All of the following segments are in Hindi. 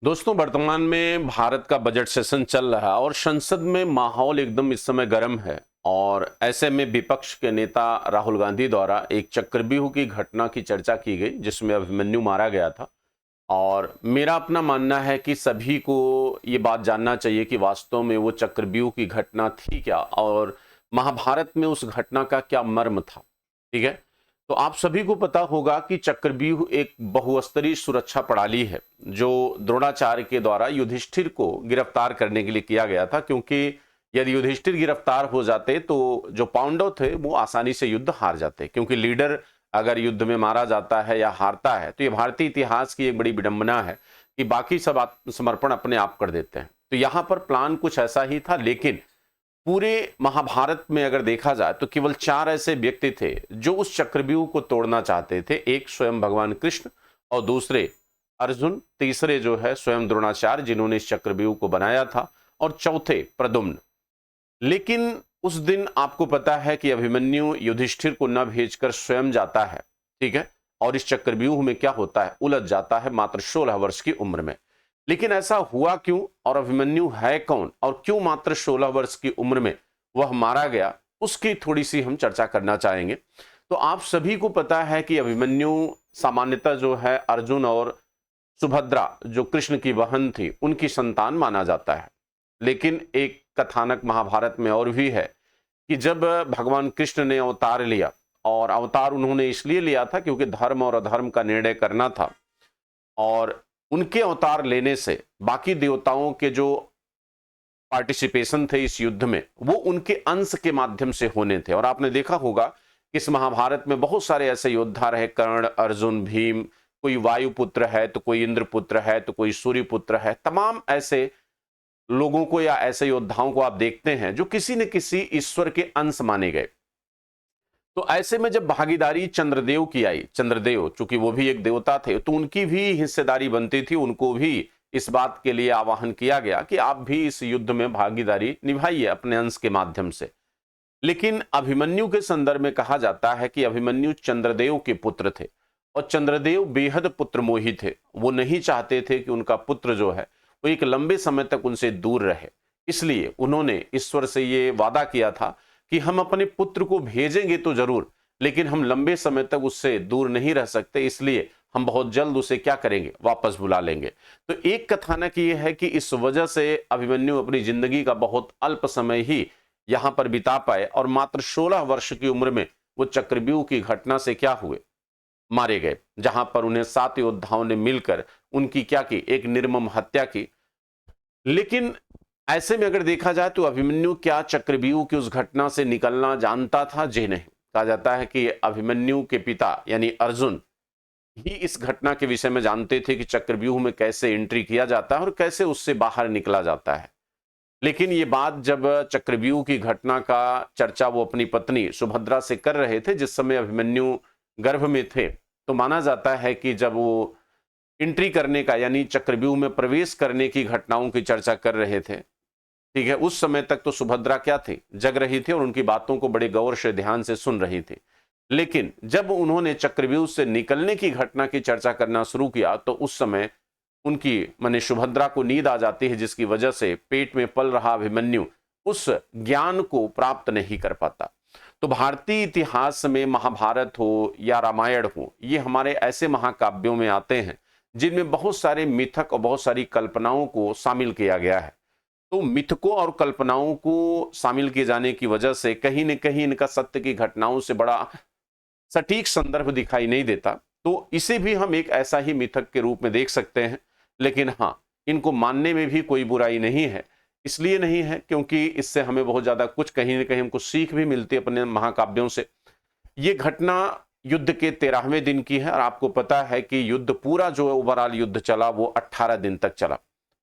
दोस्तों, वर्तमान में भारत का बजट सेशन चल रहा है और संसद में माहौल एकदम इस समय गर्म है। और ऐसे में विपक्ष के नेता राहुल गांधी द्वारा एक चक्रव्यूह की घटना की चर्चा की गई जिसमें अभिमन्यु मारा गया था। और मेरा अपना मानना है कि सभी को ये बात जानना चाहिए कि वास्तव में वो चक्रव्यूह की घटना थी क्या और महाभारत में उस घटना का क्या मर्म था। ठीक है, तो आप सभी को पता होगा कि चक्रव्यूह एक बहुस्तरीय सुरक्षा प्रणाली है जो द्रोणाचार्य के द्वारा युधिष्ठिर को गिरफ्तार करने के लिए किया गया था, क्योंकि यदि युधिष्ठिर गिरफ्तार हो जाते तो जो पांडव थे वो आसानी से युद्ध हार जाते, क्योंकि लीडर अगर युद्ध में मारा जाता है या हारता है तो ये भारतीय इतिहास की एक बड़ी विडंबना है कि बाकी सब आत्मसमर्पण अपने आप कर देते हैं। तो यहाँ पर प्लान कुछ ऐसा ही था, लेकिन पूरे महाभारत में अगर देखा जाए तो केवल 4 ऐसे व्यक्ति थे जो उस चक्रव्यूह को तोड़ना चाहते थे। एक स्वयं भगवान कृष्ण, और दूसरे अर्जुन, तीसरे जो है स्वयं द्रोणाचार्य जिन्होंने इस चक्रव्यूह को बनाया था, और चौथे प्रद्युम्न। लेकिन उस दिन आपको पता है कि अभिमन्यु युधिष्ठिर को न भेजकर स्वयं जाता है। ठीक है, और इस चक्रव्यूह में क्या होता है, उलझ जाता है मात्र 16 वर्ष की उम्र में। लेकिन ऐसा हुआ क्यों, और अभिमन्यु है कौन, और क्यों मात्र 16 वर्ष की उम्र में वह मारा गया, उसकी थोड़ी सी हम चर्चा करना चाहेंगे। तो आप सभी को पता है कि अभिमन्यु सामान्यतः जो है अर्जुन और सुभद्रा जो कृष्ण की बहन थी उनकी संतान माना जाता है। लेकिन एक कथानक महाभारत में और भी है कि जब भगवान कृष्ण ने अवतार लिया, और अवतार उन्होंने इसलिए लिया था क्योंकि धर्म और अधर्म का निर्णय करना था, और उनके अवतार लेने से बाकी देवताओं के जो पार्टिसिपेशन थे इस युद्ध में वो उनके अंश के माध्यम से होने थे। और आपने देखा होगा कि इस महाभारत में बहुत सारे ऐसे योद्धा रहे, कर्ण, अर्जुन, भीम, कोई वायुपुत्र है तो कोई इंद्रपुत्र है तो कोई सूर्यपुत्र है। तमाम ऐसे लोगों को या ऐसे योद्धाओं को आप देखते हैं जो किसी न किसी ईश्वर के अंश माने गए। तो ऐसे में जब भागीदारी चंद्रदेव की आई, चंद्रदेव चूंकि वो भी एक देवता थे तो उनकी भी हिस्सेदारी बनती थी, उनको भी इस बात के लिए आह्वान किया गया कि आप भी इस युद्ध में भागीदारी निभाइए अपने अंश के माध्यम से। लेकिन अभिमन्यु के संदर्भ में कहा जाता है कि अभिमन्यु चंद्रदेव के पुत्र थे, और चंद्रदेव बेहद पुत्रमोही थे। वो नहीं चाहते थे कि उनका पुत्र जो है वो एक लंबे समय तक उनसे दूर रहे। इसलिए उन्होंने ईश्वर से ये वादा किया था कि हम अपने पुत्र को भेजेंगे तो जरूर, लेकिन हम लंबे समय तक उससे दूर नहीं रह सकते, इसलिए हम बहुत जल्द उसे क्या करेंगे, वापस बुला लेंगे। तो एक कथानक ये है कि इस वजह से अभिमन्यु अपनी जिंदगी का बहुत अल्प समय ही यहां पर बिता पाए, और मात्र 16 वर्ष की उम्र में वो चक्रव्यूह की घटना से क्या हुए, मारे गए, जहां पर उन्हें 7 योद्धाओं ने मिलकर उनकी क्या की, एक निर्मम हत्या की। लेकिन ऐसे में अगर देखा जाए तो अभिमन्यु क्या चक्रव्यूह की उस घटना से निकलना जानता था? जी नहीं। कहा जाता है कि अभिमन्यु के पिता यानी अर्जुन ही इस घटना के विषय में जानते थे कि चक्रव्यूह में कैसे एंट्री किया जाता है और कैसे उससे बाहर निकला जाता है। लेकिन ये बात जब चक्रव्यूह की घटना का चर्चा वो अपनी पत्नी सुभद्रा से कर रहे थे जिस समय अभिमन्यु गर्भ में थे, तो माना जाता है कि जब वो एंट्री करने का यानी चक्रव्यूह में प्रवेश करने की घटनाओं की चर्चा कर रहे थे, ठीक है, उस समय तक तो सुभद्रा क्या थी, जग रही थी और उनकी बातों को बड़े गौर से ध्यान से सुन रही थी। लेकिन जब उन्होंने चक्रव्यूह से निकलने की घटना की चर्चा करना शुरू किया तो उस समय उनकी माने सुभद्रा को नींद आ जाती है, जिसकी वजह से पेट में पल रहा अभिमन्यु उस ज्ञान को प्राप्त नहीं कर पाता। तो भारतीय इतिहास में महाभारत हो या रामायण हो, ये हमारे ऐसे महाकाव्यों में आते हैं जिनमें बहुत सारे मिथक और बहुत सारी कल्पनाओं को शामिल किया गया है। तो मिथकों और कल्पनाओं को शामिल किए जाने की वजह से कहीं न कहीं इनका सत्य की घटनाओं से बड़ा सटीक संदर्भ दिखाई नहीं देता। तो इसे भी हम एक ऐसा ही मिथक के रूप में देख सकते हैं। लेकिन हाँ, इनको मानने में भी कोई बुराई नहीं है। इसलिए नहीं है क्योंकि इससे हमें बहुत ज्यादा कुछ कहीं ना कहीं हमको सीख भी मिलती है अपने महाकाव्यों से। ये घटना युद्ध के 13वें दिन की है, और आपको पता है कि युद्ध पूरा जो ओवरऑल युद्ध चला वो 18 दिन तक चला।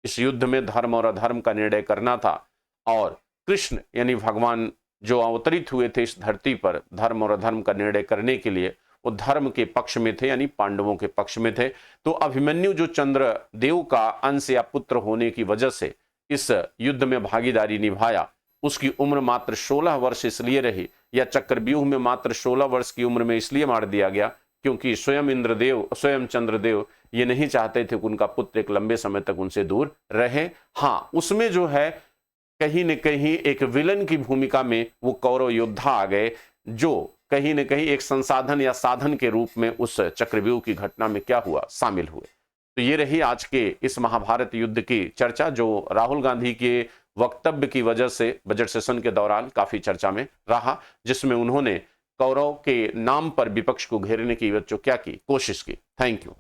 इस युद्ध में धर्म और अधर्म का निर्णय करना था, और कृष्ण यानी भगवान जो अवतरित हुए थे इस धरती पर धर्म और अधर्म का निर्णय करने के लिए, वो धर्म के पक्ष में थे यानी पांडवों के पक्ष में थे। तो अभिमन्यु जो चंद्र देव का अंश या पुत्र होने की वजह से इस युद्ध में भागीदारी निभाया, उसकी उम्र मात्र 16 वर्ष इसलिए रही, या चक्रव्यूह में मात्र 16 वर्ष की उम्र में इसलिए मार दिया गया क्योंकि स्वयं चंद्रदेव ये नहीं चाहते थे कि उनका पुत्र एक लंबे समय तक उनसे दूर रहे। हाँ, उसमें जो है कहीं न कहीं एक विलन की भूमिका में वो कौरव योद्धा आ गए, जो कहीं न कहीं एक संसाधन या साधन के रूप में उस चक्रव्यूह की घटना में क्या हुआ, शामिल हुए। तो ये रही आज के इस महाभारत युद्ध की चर्चा, जो राहुल गांधी के वक्तव्य की वजह से बजट सेशन के दौरान काफी चर्चा में रहा, जिसमें उन्होंने कौरव के नाम पर विपक्ष को घेरने की जो क्या की कोशिश की। Thank you.